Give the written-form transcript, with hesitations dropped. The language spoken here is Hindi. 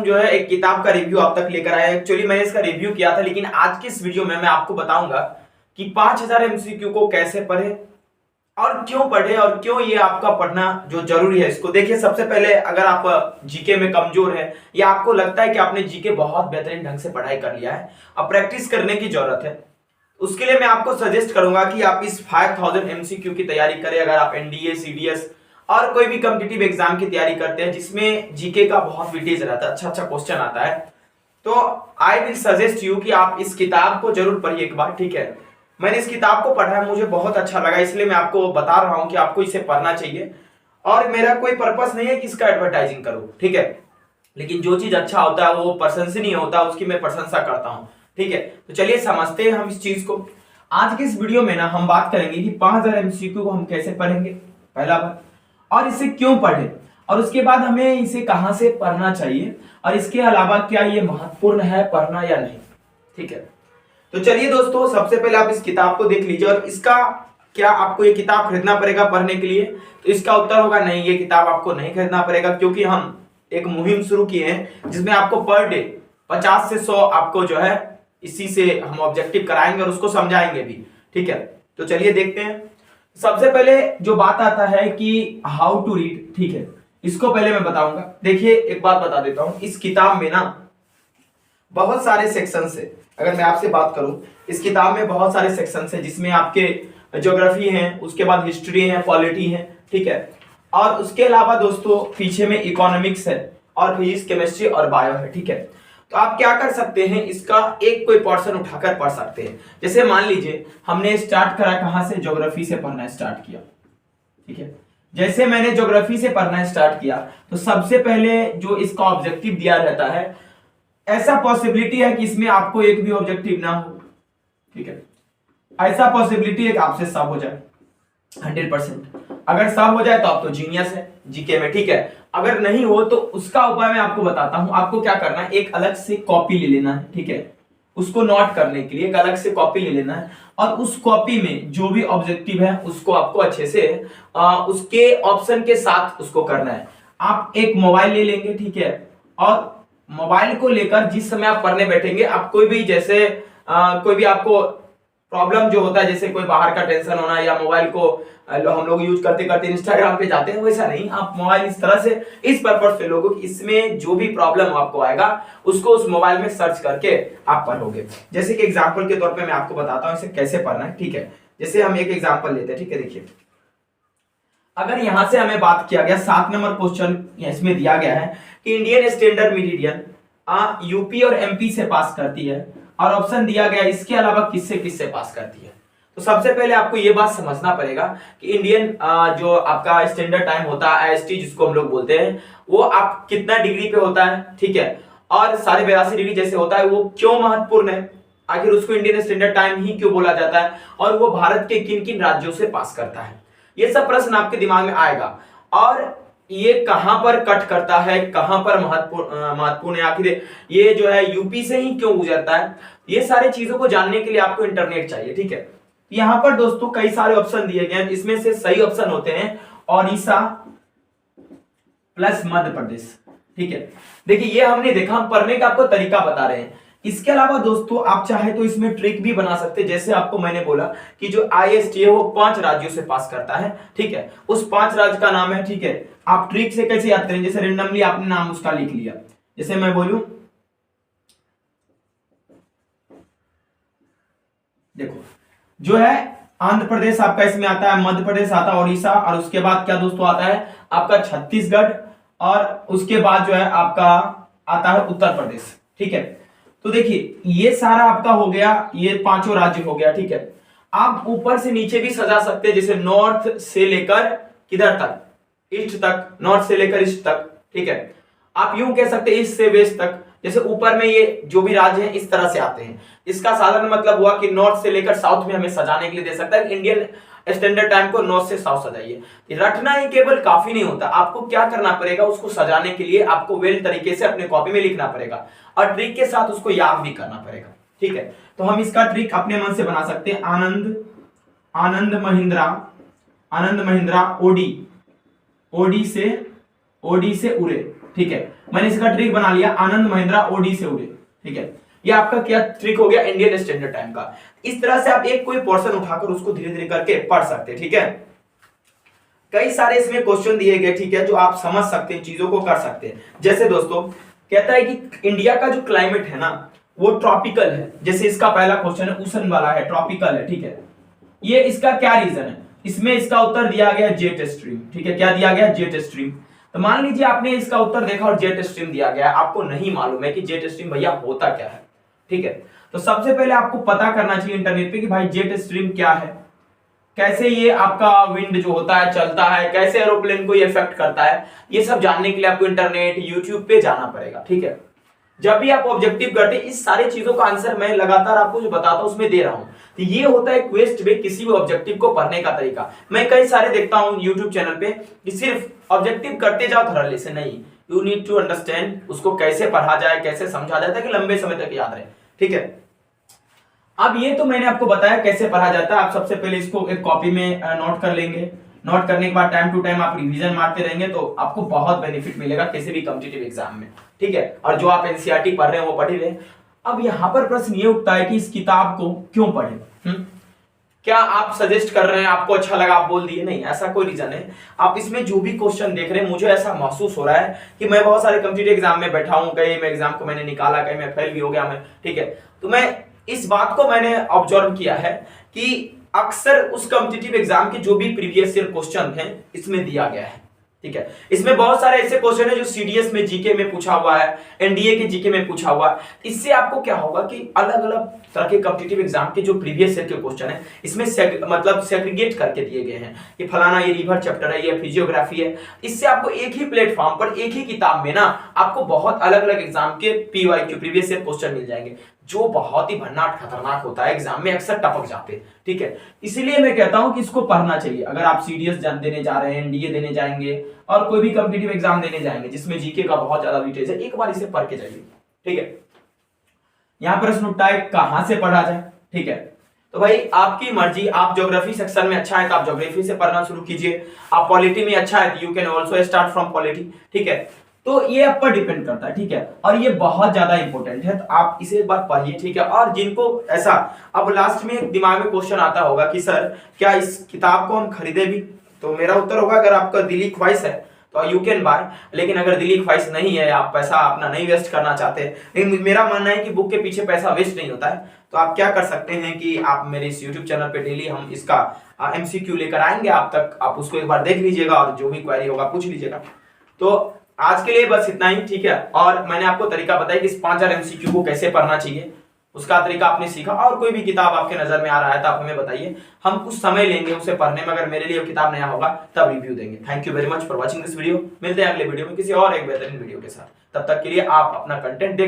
जो है एक किताब का रिव्यू आप तक लेकर आया। एक्चुअली मैंने इसका रिव्यू किया था, लेकिन आज की इस वीडियो में मैं आपको बताऊंगा कि 5000 एमसीक्यू को कैसे पढ़े और क्यों पढ़े और क्यों ये आपका पढ़ना जो जरूरी है। इसको देखिए, सबसे पहले अगर आप जीके में कमजोर है या आपको लगता है कि आपने जीके बहुत बेहतरीन ढंग से पढ़ाई कर लिया है, अब प्रैक्टिस करने की जरूरत है, उसके लिए मैं आपको सजेस्ट करूंगा कि आप इस 5000 एमसीक्यू की तैयारी करें। अगर आप एनडीए, सीडीएस और कोई भी कॉम्पिटिटिव एग्जाम की तैयारी करते हैं जिसमें जीके का बहुत वेटेज रहता है, अच्छा क्वेश्चन आता है, तो आई विल सजेस्ट यू कि आप इस किताब को जरूर पढ़िए एक बार। ठीक है, मैंने इस किताब को पढ़ा है, मुझे बहुत अच्छा लगा, इसलिए मैं आपको बता रहा हूं कि आपको इसे पढ़ना चाहिए। और मेरा कोई पर्पस नहीं है कि इसका एडवर्टाइजिंग करूं, ठीक है, लेकिन जो चीज अच्छा होता है वो प्रशंसनीय होता है, उसकी मैं प्रशंसा करता हूं। ठीक है, तो चलिए समझते हैं हम इस चीज को। आज के इस वीडियो में ना हम बात करेंगे कि 5000 एमसीक्यू को हम कैसे पढ़ेंगे, पहला बात, और इसे क्यों पढ़े, और उसके बाद हमें इसे कहां से पढ़ना चाहिए, और इसके अलावा क्या ये महत्वपूर्ण है पढ़ना या नहीं। ठीक है, तो चलिए दोस्तों, सबसे पहले आप इस किताब को देख लीजिए। और इसका क्या आपको ये किताब खरीदना पड़ेगा पढ़ने के लिए, तो इसका उत्तर होगा नहीं, ये किताब आपको नहीं खरीदना पड़ेगा, क्योंकि हम एक मुहिम शुरू किए हैं जिसमें आपको पर डे 50 से 100 आपको जो है इसी से हम ऑब्जेक्टिव कराएंगे और उसको समझाएंगे भी। ठीक है, तो चलिए देखते हैं। सबसे पहले जो बात आता है कि हाउ टू रीड, ठीक है, इसको पहले मैं बताऊंगा। देखिए, एक बात बता देता हूं, इस किताब में ना बहुत सारे सेक्शंस है। अगर मैं आपसे बात करूं, इस किताब में बहुत सारे सेक्शंस है जिसमें आपके ज्योग्राफी है, उसके बाद हिस्ट्री है, पॉलिटी है, ठीक है, और उसके अलावा दोस्तों पीछे में इकोनॉमिक्स है और फिजिक्स, केमिस्ट्री और बायो है। ठीक है, तो आप क्या कर सकते हैं, इसका एक कोई पोर्शन उठाकर पढ़ सकते हैं। जैसे मान लीजिए हमने स्टार्ट करा कहां से, ज्योग्राफी से पढ़ना स्टार्ट किया। ठीक है, जैसे मैंने ज्योग्राफी से पढ़ना स्टार्ट किया तो सबसे पहले जो इसका ऑब्जेक्टिव दिया रहता है, ऐसा पॉसिबिलिटी है कि इसमें आपको एक भी ऑब्जेक्टिव ना हो। ठीक है, ऐसा पॉसिबिलिटी है कि आपसे सब हो जाए 100%। अगर सब हो जाए तो आप तो जीनियस है जीके में। ठीक है, अगर नहीं हो तो उसका उपाय मैं आपको बताता हूं। आपको क्या करना है, एक अलग से कॉपी ले लेना है। ठीक है, उसको नोट करने के लिए एक अलग से कॉपी ले लेना है, और उस कॉपी में जो भी ऑब्जेक्टिव है उसको आपको अच्छे से उसके ऑप्शन के साथ उसको करना है। आप एक मोबाइल ले लेंगे, ठीक है, और मोबाइल को लेकर जिस समय आप पढ़ने बैठेंगे, आप कोई भी जैसे कोई भी आपको प्रॉब्लम जो होता है, जैसे कोई बाहर का टेंशन होना, या मोबाइल को हम लोग यूज करते करते इंस्टाग्राम पे जाते हैं, वैसा नहीं, आप मोबाइल इस तरह से इस पर्पस से लोगों कि इसमें जो भी प्रॉब्लम आपको आएगा उसको उस मोबाइल में सर्च करके आप पढ़ोगे। जैसे कि एग्जांपल के तौर पे मैं आपको बताता हूं इसे कैसे पढ़ना है। ठीक है, जैसे हम एक एग्जांपल लेते हैं। ठीक है, देखिए, अगर यहां से हमें बात किया गया, 7 नंबर क्वेश्चन इसमें दिया गया है कि इंडियन स्टैंडर्ड मीडियन यूपी और एमपी से पास करती है, और ऑप्शन दिया गया इसके अलावा किससे किससे पास करती है। तो सबसे पहले आपको यह बात समझना पड़ेगा कि इंडियन जो आपका स्टैंडर्ड टाइम होता है, आईएसटी जिसको हम लोग बोलते हैं, वो आप कितना डिग्री पे होता है। ठीक है, और 82.5 डिग्री जैसे होता है, वो क्यों महत्वपूर्ण है, आखिर उसको इंडियन स्टैंडर्ड टाइम ही क्यों बोला जाता है, और वो भारत के किन किन राज्यों से पास करता है, ये सब प्रश्न आपके दिमाग में आएगा। और ये कहां पर कट करता है, कहां पर महत्वपूर्ण है, आखिर ये जो है यूपी से ही क्यों गुजरता है, ये सारी चीजों को जानने के लिए आपको इंटरनेट चाहिए। ठीक है, यहां पर दोस्तों कई सारे ऑप्शन दिए गए हैं, इसमें से सही ऑप्शन होते हैं ओडिशा प्लस मध्य प्रदेश। ठीक है, देखिए ये हमने देखा, हम पढ़ने का आपको तरीका बता रहे हैं। इसके अलावा दोस्तों आप चाहे तो इसमें ट्रिक भी बना सकते हैं। जैसे आपको मैंने बोला कि जो आईएसटी है वो 5 राज्यों से पास करता है। ठीक है, उस 5 राज्य का नाम है। ठीक है, आप ट्रिक से कैसे याद करें, जैसे रेंडमली आपने नाम उसका लिख लिया, जैसे मैं बोलूं, देखो जो है आंध्र प्रदेश आपका इसमें आता है, मध्य प्रदेश आता है, ओडिशा, और उसके बाद क्या दोस्तों आता है आपका छत्तीसगढ़, और उसके बाद जो है आपका आता है उत्तर प्रदेश। ठीक है, तो देखिए ये सारा आपका हो गया, ये 5 राज्य हो गया। ठीक है, आप ऊपर से नीचे भी सजा सकते हैं, जैसे नॉर्थ से लेकर किधर तक, ईस्ट तक, नॉर्थ से लेकर ईस्ट तक। ठीक है, आप यूं कह सकते हैं ईस्ट से वेस्ट तक, जैसे ऊपर में ये जो भी राज्य हैं इस तरह से आते हैं। इसका साधारण मतलब हुआ कि नॉर्थ से लेकर साउथ में हमें सजाने के लिए दे सकता है। इंडियन स्टैंडर्ड टाइम को नॉर्थ से साउथ सजाइए। रटना ही केवल काफी नहीं होता, आपको क्या करना पड़ेगा, उसको सजाने के लिए आपको वेल तरीके से अपने कॉपी में लिखना पड़ेगा, और ट्रिक के साथ उसको याद भी करना पड़ेगा। ठीक है, तो हम इसका ट्रिक अपने मन से बना सकते हैं। आनंद महिंद्रा ओडी से उरे। ठीक है, मैंने इसका ट्रिक बना लिया, आनंद महिंद्रा ओडी से उड़े, ठीक है। ये आपका क्या ट्रिक हो गया इंडियन स्टैंडर्ड टाइम का। इस तरह से आप एक कोई पोर्शन उठाकर उसको धीरे धीरे करके पढ़ सकते हैं, ठीक है। कई सारे इसमें क्वेश्चन दिए गए, ठीक है, जो आप समझ सकते हैं, चीजों को कर सकते हैं। जैसे दोस्तों कहता है कि इंडिया का जो क्लाइमेट है ना वो ट्रॉपिकल है। जैसे इसका पहला क्वेश्चन है उष्ण वाला है, ट्रॉपिकल है, ठीक है। ये इसका क्या रीजन है, इसमें इसका उत्तर दिया गया जेट स्ट्रीम, ठीक है। क्या दिया गया, जेट स्ट्रीम। तो मान लीजिए आपने इसका उत्तर देखा और जेट स्ट्रीम दिया गया, आपको नहीं मालूम है कि जेट स्ट्रीम भैया होता क्या है, ठीक है। तो सबसे पहले आपको पता करना चाहिए इंटरनेट पे कि भाई जेट स्ट्रीम क्या है, कैसे ये आपका विंड जो होता है चलता है, कैसे एरोप्लेन को ये इफेक्ट करता है। ये सब जानने के लिए आपको इंटरनेट यूट्यूब पे जाना पड़ेगा, ठीक है। जब भी आप ऑब्जेक्टिव करते हैं इस सारी चीजों का आंसर मैं लगातार आपको जो बताता हूं उसमें दे रहा हूं। तो ये होता है क्वेस्ट में किसी भी ऑब्जेक्टिव को पढ़ने का तरीका। मैं कई सारे देखता हूं यूट्यूब चैनल पे कि सिर्फ ऑब्जेक्टिव करते जाओ थोड़ा से, नहीं, यू नीड टू अंडरस्टैंड उसको कैसे पढ़ा जाए, कैसे समझा जाए ताकि लंबे समय तक याद रहे, ठीक है। अब ये तो मैंने आपको बताया कैसे पढ़ा जाता है। आप सबसे पहले इसको एक कॉपी में नोट कर लेंगे। नोट करने के बाद टाइम टू टाइम आप रिवीजन मारते रहेंगे तो आपको बहुत बेनिफिट मिलेगा किसी भी कॉम्पिटिटिव एग्जाम में, ठीक है। और जो आप एनसीईआरटी पढ़ रहे हैं वो पढ़ ही रहे। अब यहाँ पर प्रश्न ये उठता है कि इस किताब को क्यों पढ़े। क्या आप सजेस्ट कर रहे हैं, आपको अच्छा लगा आप बोल दिए, नहीं, ऐसा कोई रीजन है। आप इसमें जो भी क्वेश्चन देख रहे हैं मुझे ऐसा महसूस हो रहा है कि मैं बहुत सारे कॉम्पिटिटिव एग्जाम में बैठा हूं, कई में एग्जाम को मैंने निकाला, कई में फेल भी हो गया मैं, ठीक है। तो मैं इस बात को मैंने ऑब्जर्व किया है कि अक्सर उस कॉम्पिटिटिव एग्जाम के जो भी प्रीवियस ईयर क्वेश्चन हैं इसमें दिया गया है, ठीक है। इसमें बहुत सारे ऐसे क्वेश्चन है जो सीडीएस में जीके में पूछा हुआ है, एनडीए के जीके में पूछा हुआ है। इससे आपको क्या होगा कि अलग अलग तरह के कॉम्पिटिटिव एग्जाम के जो प्रीवियस ईयर के क्वेश्चन है इसमें मतलब सेग्रीगेट करके दिए गए हैं कि फलाना ये रिवर चैप्टर है, ये फिजियोग्राफी है। इससे आपको एक ही प्लेटफॉर्म पर एक ही किताब में ना आपको बहुत अलग अलग एग्जाम के पीवाईक्यू प्रीवियस ईयर क्वेश्चन मिल जाएंगे जो बहुत ही भन्नाट खतरनाक होता है, एग्जाम में अक्सर टपक जाते हैं, ठीक है। इसीलिए मैं कहता हूं कि इसको पढ़ना चाहिए। अगर आप सीडीएस देने जा रहे हैं, एनडीए देने जाएंगे और कोई भी कॉम्पिटिटिव एग्जाम देने जाएंगे जिसमें जीके का बहुत ज्यादा वेटेज है, एक बार इसे पढ़ के जाइए, ठीक है। यहां पर प्रश्न उठता है कहां से पढ़ा जाए, ठीक है। तो भाई आपकी मर्जी, आप ज्योग्राफी सेक्शन में अच्छा है तो आप ज्योग्राफी से पढ़ना शुरू कीजिए, आप पॉलिटी में अच्छा है तो you can also start from polity, ठीक है। तो ये आप पर डिपेंड करता है, ठीक है। और ये बहुत ज्यादा इंपॉर्टेंट है तो आप इसे एक बार पढ़िए, ठीक है। और जिनको ऐसा अब लास्ट में दिमाग में क्वेश्चन आता होगा कि सर क्या इस किताब को हम खरीदे भी, तो मेरा उत्तर होगा अगर आपका दिली ख्वाहिश है तो यू कैन बाय। लेकिन अगर दिली ख्वाहिश नहीं है, आप पैसा अपना नहीं वेस्ट करना चाहते, लेकिन मेरा मानना है कि बुक के पीछे पैसा वेस्ट नहीं होता है, तो आप क्या कर सकते हैं कि आप मेरे इस यूट्यूब चैनल पे डेली हम इसका एमसीक्यू लेकर आएंगे आप तक, आप उसको एक बार देख लीजिएगा और जो भी क्वेरी होगा पूछ लीजिएगा। तो आज के लिए बस इतना ही, ठीक है। और मैंने आपको तरीका बताया कि इस 5000 एमसीक्यू को कैसे पढ़ना चाहिए, उसका तरीका आपने सीखा। और कोई भी किताब आपके नजर में आ रहा है तो आप हमें बताइए, हम कुछ समय लेंगे उसे पढ़ने में। अगर मेरे लिए किताब नया होगा तब रिव्यू देंगे। Thank you very much for watching this video. मिलते हैं अगले वीडियो में किसी और एक बेहतरीन वीडियो के साथ। तब तक के लिए आप अपना कंटेंट